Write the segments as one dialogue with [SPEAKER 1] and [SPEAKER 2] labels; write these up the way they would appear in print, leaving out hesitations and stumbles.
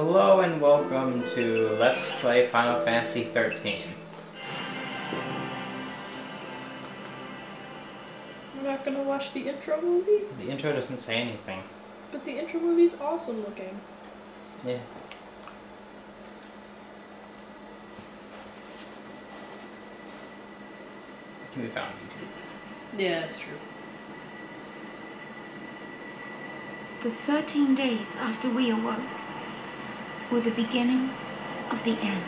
[SPEAKER 1] Hello and welcome to Let's Play Final Fantasy XIII.
[SPEAKER 2] We're not gonna watch the intro movie?
[SPEAKER 1] The intro doesn't say anything.
[SPEAKER 2] But the intro movie's awesome looking.
[SPEAKER 1] Yeah. It can be found on YouTube.
[SPEAKER 2] Yeah, that's true.
[SPEAKER 3] The 13 days after we awoke were the beginning of the end.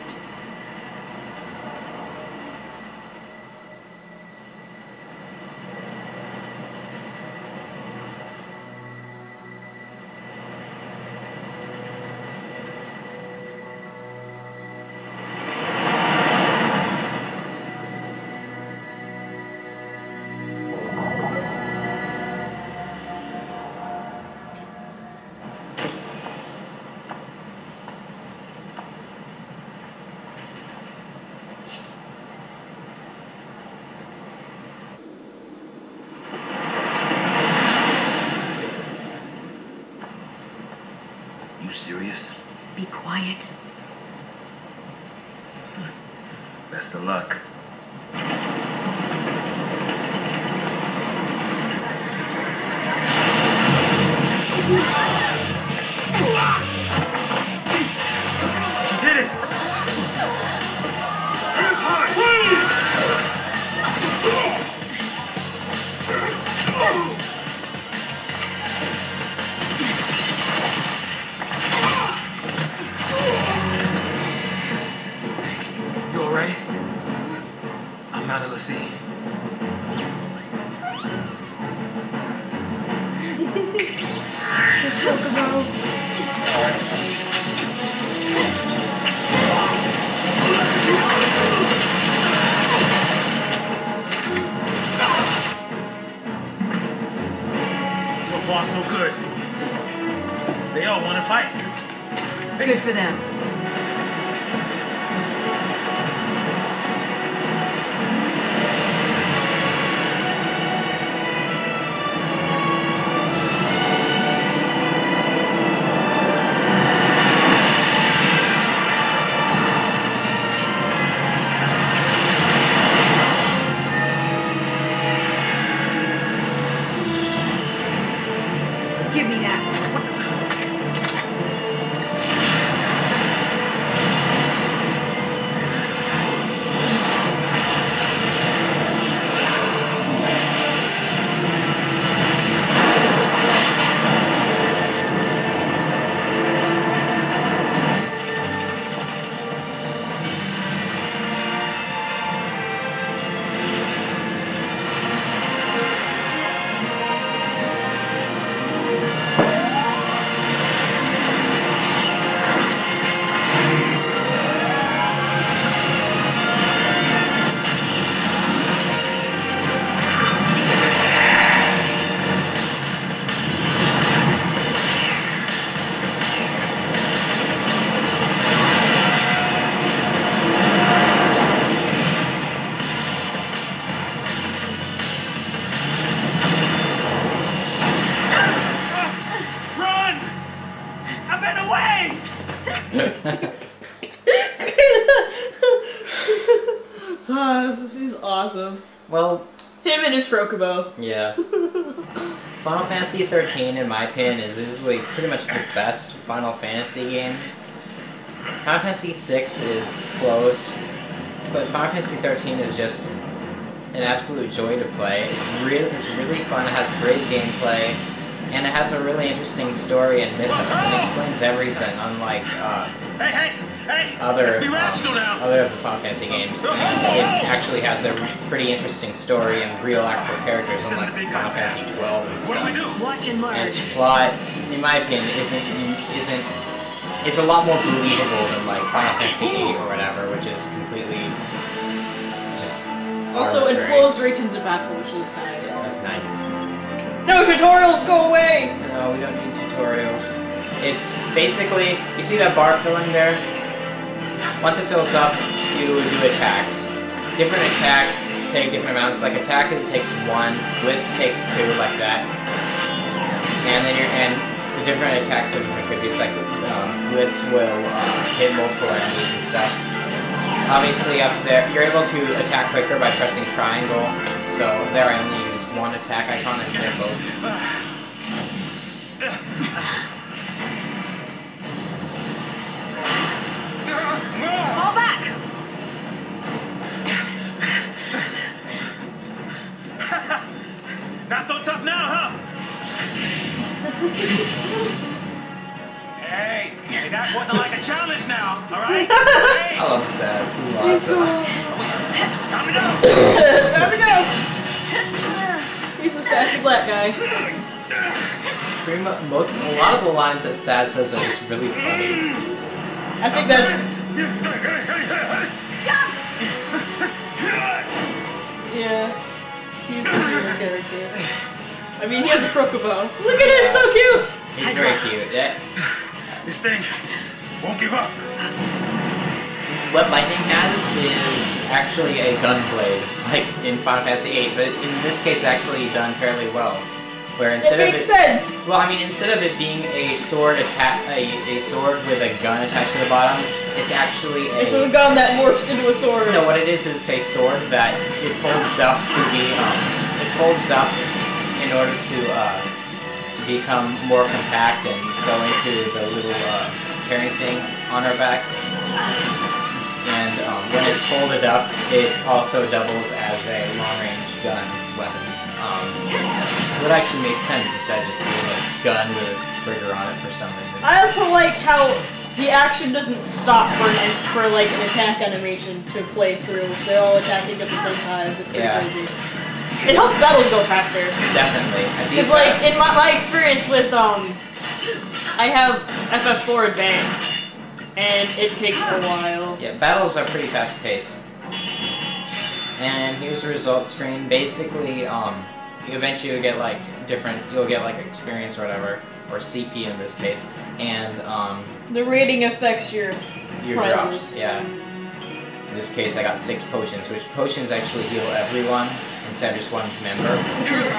[SPEAKER 4] You serious?
[SPEAKER 3] Be quiet.
[SPEAKER 4] Best of luck. She did it! Hands high, please! You alright? I'm out of the sea. So far, so good. They all want to fight.
[SPEAKER 3] Good for them. Give me that. What the?
[SPEAKER 4] Run! I've been away!
[SPEAKER 2] He's awesome.
[SPEAKER 1] Well,
[SPEAKER 2] Him and his Frokubo.
[SPEAKER 1] yeah. Final Fantasy XIII, in my opinion, is easily pretty much the best Final Fantasy game. Final Fantasy VI is close, but Final Fantasy XIII is just an absolute joy to play. It's really fun, it has great gameplay, and it has a really interesting story and mythos, and it explains everything, unlike
[SPEAKER 4] Hey!
[SPEAKER 1] other
[SPEAKER 4] Let's be rational now.
[SPEAKER 1] other Final Fantasy games. And it actually has a pretty interesting story and real actual characters, unlike Final Fantasy XII and
[SPEAKER 4] What do we
[SPEAKER 1] stuff.
[SPEAKER 4] do?
[SPEAKER 3] Watch and learn.
[SPEAKER 1] And its plot, in my opinion, it's a lot more believable than like Final Fantasy VIII or whatever, which is completely just
[SPEAKER 2] Also, it
[SPEAKER 1] arbitrary.
[SPEAKER 2] flows right into battle, which is nice.
[SPEAKER 1] That's nice.
[SPEAKER 2] No tutorials, go away!
[SPEAKER 1] No, we don't need tutorials. It's basically, you see that bar filling there? Once it fills up, you do attacks. Different attacks take different amounts. Like attack, it takes 1, blitz takes 2, like that. And then different attacks have different tributes, like Blitz will hit multiple enemies and stuff. Obviously up there, you're able to attack quicker by pressing triangle, so there I only use one attack icon instead of both.
[SPEAKER 3] Fall back!
[SPEAKER 4] Not so tough now, huh? Hey, that wasn't like a challenge now, alright? Hey!
[SPEAKER 1] I love Saz, he loves it.
[SPEAKER 4] Time to go!
[SPEAKER 2] Time to go! He's a sassy black guy.
[SPEAKER 1] Pretty much, a lot of the lines that Saz says are just really funny.
[SPEAKER 2] I think that's... Yeah. He's a favorite character. I mean, he has a Crocobo. Look at it, it's so cute!
[SPEAKER 1] He's very cute. Yeah.
[SPEAKER 4] This thing won't give up.
[SPEAKER 1] What Lightning has is actually a gun blade, like in Final Fantasy VIII, but in this case it's actually done fairly well. Where instead
[SPEAKER 2] It makes sense!
[SPEAKER 1] well, I mean, instead of it being a sword a sword with a gun attached to the bottom, it's actually
[SPEAKER 2] It's a gun that morphs into a sword.
[SPEAKER 1] No, what it is a sword that it folds up to be it folds up in order to become more compact and go into the little carrying thing on our back. And when it's folded up, it also doubles as a long-range gun weapon. It would actually make sense instead of just being a gun with a trigger on it for some reason.
[SPEAKER 2] I also like how the action doesn't stop for like an attack animation to play through. They're all attacking at the same time. It's pretty crazy. It helps battles go faster.
[SPEAKER 1] Definitely.
[SPEAKER 2] Because like in my experience with I have FF4 Advance, and it takes a while.
[SPEAKER 1] Yeah, battles are pretty fast paced. And here's the results screen. Basically, eventually you'll get like experience or whatever, or CP in this case, and
[SPEAKER 2] the rating affects your
[SPEAKER 1] drops. Yeah. In this case, I got 6 potions, which potions actually heal everyone instead of just one member.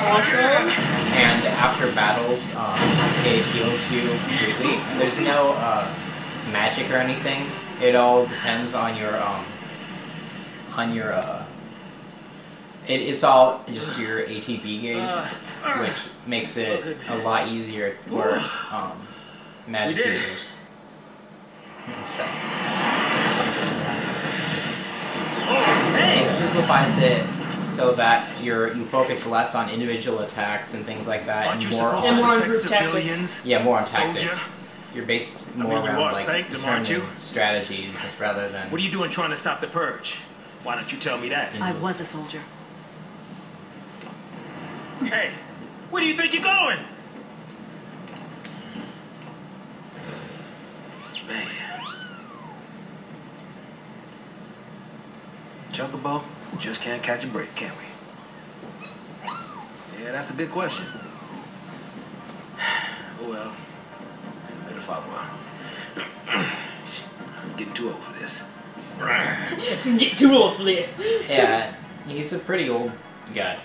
[SPEAKER 2] Awesome.
[SPEAKER 1] And after battles, it heals you completely. There's no magic or anything. It all depends on your it's all just your ATB gauge, which makes it a lot easier for magic users and stuff. It simplifies it so that you focus less on individual attacks and things like that, and more on
[SPEAKER 2] group tactics.
[SPEAKER 1] Yeah, more on tactics. You're based more around like
[SPEAKER 4] sanctum, aren't you?
[SPEAKER 1] strategies rather than.
[SPEAKER 4] What are you doing trying to stop the purge? Why don't you tell me that?
[SPEAKER 5] I was a soldier.
[SPEAKER 4] Hey, where do you think you're going? Man. Chocobo, just can't catch a break, can we? Yeah, that's a good question. Oh well, better follow her. I'm getting too old for this.
[SPEAKER 2] Get too old for this.
[SPEAKER 1] Yeah, he's a pretty old guy.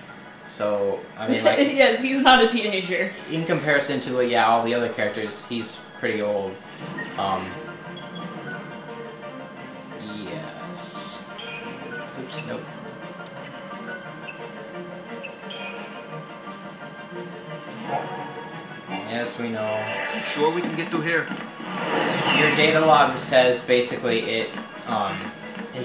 [SPEAKER 1] So, I mean, like...
[SPEAKER 2] yes, he's not a teenager.
[SPEAKER 1] In comparison to, like, yeah, all the other characters, he's pretty old. Yes. Oops, nope. Yes, we know.
[SPEAKER 4] You sure we can get through here?
[SPEAKER 1] Your data log says, basically, it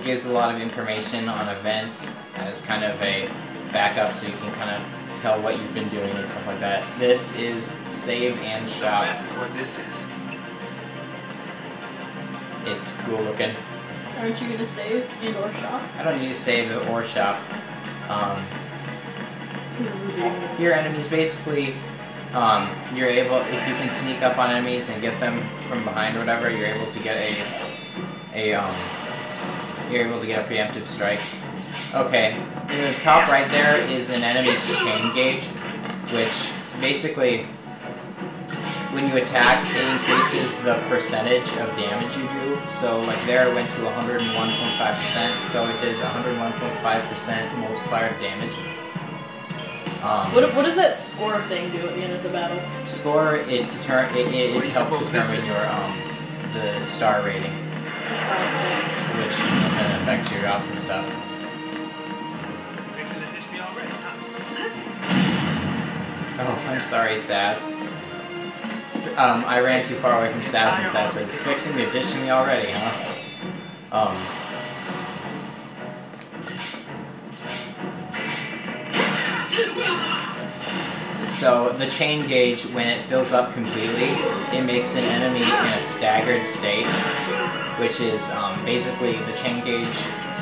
[SPEAKER 1] gives a lot of information on events as kind of a backup, so you can kind of tell what you've been doing and stuff like that. This is save and shop.
[SPEAKER 4] This is what this is.
[SPEAKER 1] It's cool looking.
[SPEAKER 2] Aren't you gonna save and or shop?
[SPEAKER 1] I don't need to save it or shop. Your enemies basically, you're able, if you can sneak up on enemies and get them from behind or whatever, you're able to get you're able to get a preemptive strike. Okay, in the top right there is an enemy's chain gauge, which basically, when you attack, it increases the percentage of damage you do. So, like there, it went to 101.5%, so it does 101.5% multiplier of damage.
[SPEAKER 2] What does that score thing do at the end of the battle?
[SPEAKER 1] Score, it helps determine your the star rating, which can affect your drops and stuff. Oh, I'm sorry, Saz. I ran too far away from Saz, and Saz says, "Fixing to dish me already, huh?" So the chain gauge, when it fills up completely, it makes an enemy in a staggered state, which is basically the chain gauge,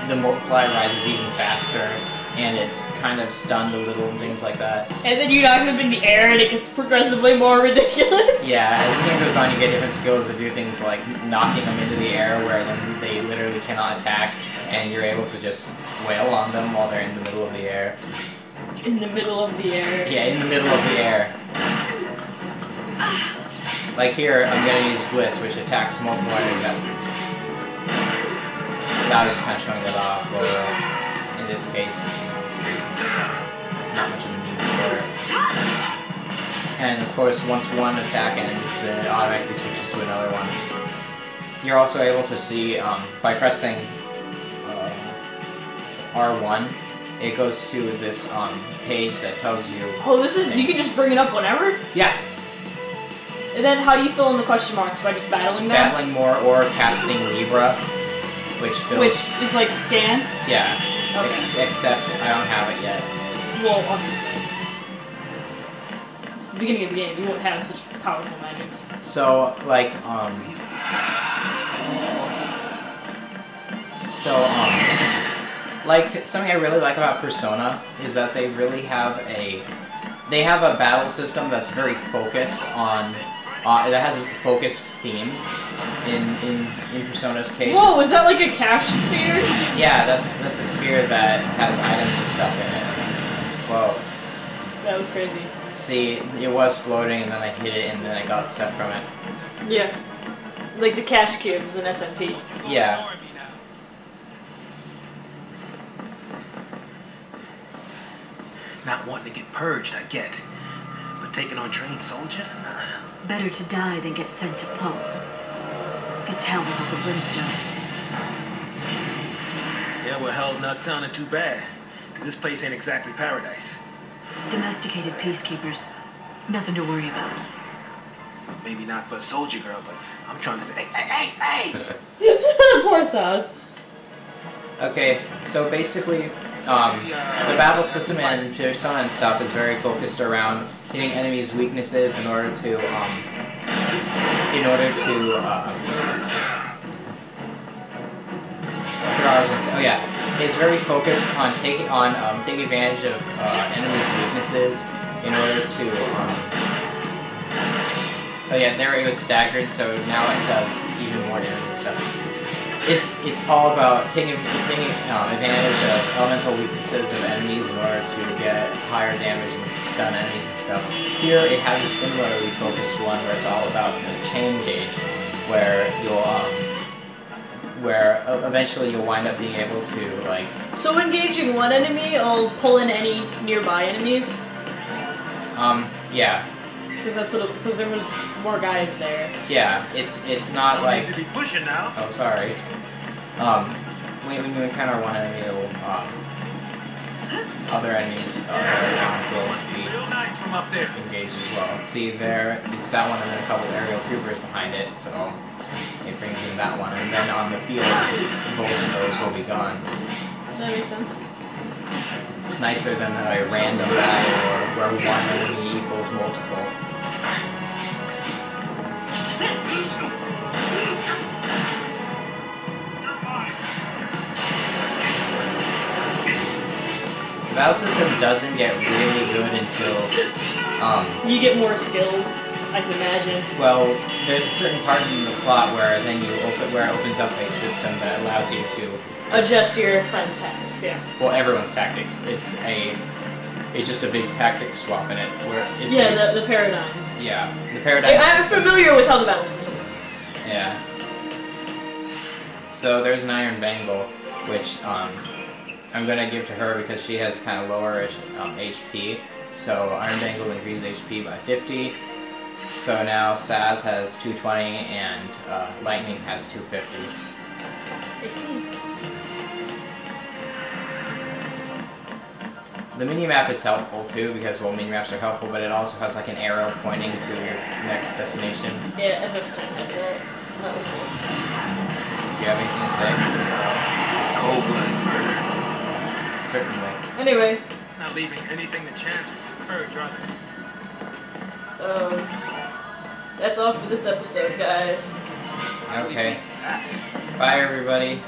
[SPEAKER 1] the multiply rises even faster, and it's kind of stunned a little and things like that.
[SPEAKER 2] And then you knock them in the air and it gets progressively more ridiculous.
[SPEAKER 1] Yeah, as the game goes on, you get different skills to do things like knocking them into the air where then they literally cannot attack, and you're able to just wail on them while they're in the middle of the air.
[SPEAKER 2] In the middle of the air.
[SPEAKER 1] Yeah, in the middle of the air. Like here, I'm gonna use Blitz, which attacks multiple enemies at once. That was kind of showing that off, or in this case, not much of a need for it. And of course, once one attack ends, it automatically switches to another one. You're also able to see, by pressing R1, it goes to this page that tells you...
[SPEAKER 2] Oh, this is... You can just bring it up whenever?
[SPEAKER 1] Yeah.
[SPEAKER 2] And then how do you fill in the question marks? By just battling them?
[SPEAKER 1] Battling more or casting Libra, which fills...
[SPEAKER 2] Which is like scan?
[SPEAKER 1] Yeah.
[SPEAKER 2] Okay.
[SPEAKER 1] Except I don't have it yet.
[SPEAKER 2] Well, obviously. It's the beginning of the game. You won't have such powerful magics.
[SPEAKER 1] So, like, like, something I really like about Persona is that they really have a battle system that's very focused on, that has a focused theme in Persona's case.
[SPEAKER 2] Whoa, is that like a cash sphere?
[SPEAKER 1] Yeah, that's a sphere that has items and stuff in it. Whoa.
[SPEAKER 2] That was crazy.
[SPEAKER 1] See, it was floating and then I hit it and then I got stuff from it.
[SPEAKER 2] Yeah. Like the cash cubes in SMT.
[SPEAKER 1] Yeah.
[SPEAKER 5] Not wanting to get purged, I get. But taking on trained soldiers? Nah.
[SPEAKER 6] Better to die than get sent to Pulse. It's hell without the brimstone.
[SPEAKER 5] Yeah, well, hell's not sounding too bad. Because this place ain't exactly paradise.
[SPEAKER 6] Domesticated peacekeepers. Nothing to worry about.
[SPEAKER 5] Maybe not for a soldier girl, but I'm trying to say, hey!
[SPEAKER 2] Poor Saz.
[SPEAKER 1] Okay, so basically, the battle system and Persona and stuff is very focused around hitting enemies' weaknesses in order to, oh yeah, it's very focused on taking advantage of enemies' weaknesses in order to, oh yeah, there it was staggered, so now it does even more damage and stuff. It's all about taking advantage of elemental weaknesses of enemies in order to get higher damage and stun enemies and stuff. Here it has a similarly focused one where it's all about the chain gauge, where eventually you'll wind up being able to like.
[SPEAKER 2] So engaging one enemy, will pull in any nearby enemies.
[SPEAKER 1] Yeah.
[SPEAKER 2] Because there was more guys there.
[SPEAKER 1] Yeah, it's not like.
[SPEAKER 4] Need to be pushing now.
[SPEAKER 1] Oh, sorry. When you encounter one enemy, it'll, other enemies will be
[SPEAKER 4] Real nice from up there.
[SPEAKER 1] engaged as well. See there, it's that one and then a couple aerial troopers behind it, so it brings in that one. And then on the field, both of those will be gone.
[SPEAKER 2] That makes sense.
[SPEAKER 1] It's nicer than a random battle where one enemy equals multiple. The battle system doesn't get really good until,
[SPEAKER 2] You get more skills, I can imagine.
[SPEAKER 1] well, there's a certain part in the plot where then where it opens up a system that allows you to
[SPEAKER 2] Adjust your friend's tactics, yeah.
[SPEAKER 1] well, everyone's tactics. It's just a big tactic swap in it. Where it's
[SPEAKER 2] Yeah, the paradigms.
[SPEAKER 1] yeah, the paradigm.
[SPEAKER 2] I'm familiar with how the battle system works.
[SPEAKER 1] Yeah. So there's an Iron Bangle, which I'm gonna give to her because she has kind of lower HP. So Iron Bangle increased HP by 50. So now Saz has 220 and Lightning has 250.
[SPEAKER 2] I see.
[SPEAKER 1] The mini-map is helpful too because, well, mini-maps are helpful, but it also has like an arrow pointing to your next destination.
[SPEAKER 2] Yeah, FF10 had that. That was nice.
[SPEAKER 1] Do you have anything to say?
[SPEAKER 5] Cold-blooded murder.
[SPEAKER 1] Certainly.
[SPEAKER 2] Anyway,
[SPEAKER 4] Not leaving anything to chance with this purge, are they?
[SPEAKER 2] that's all for this episode, guys.
[SPEAKER 1] Okay. Bye, everybody.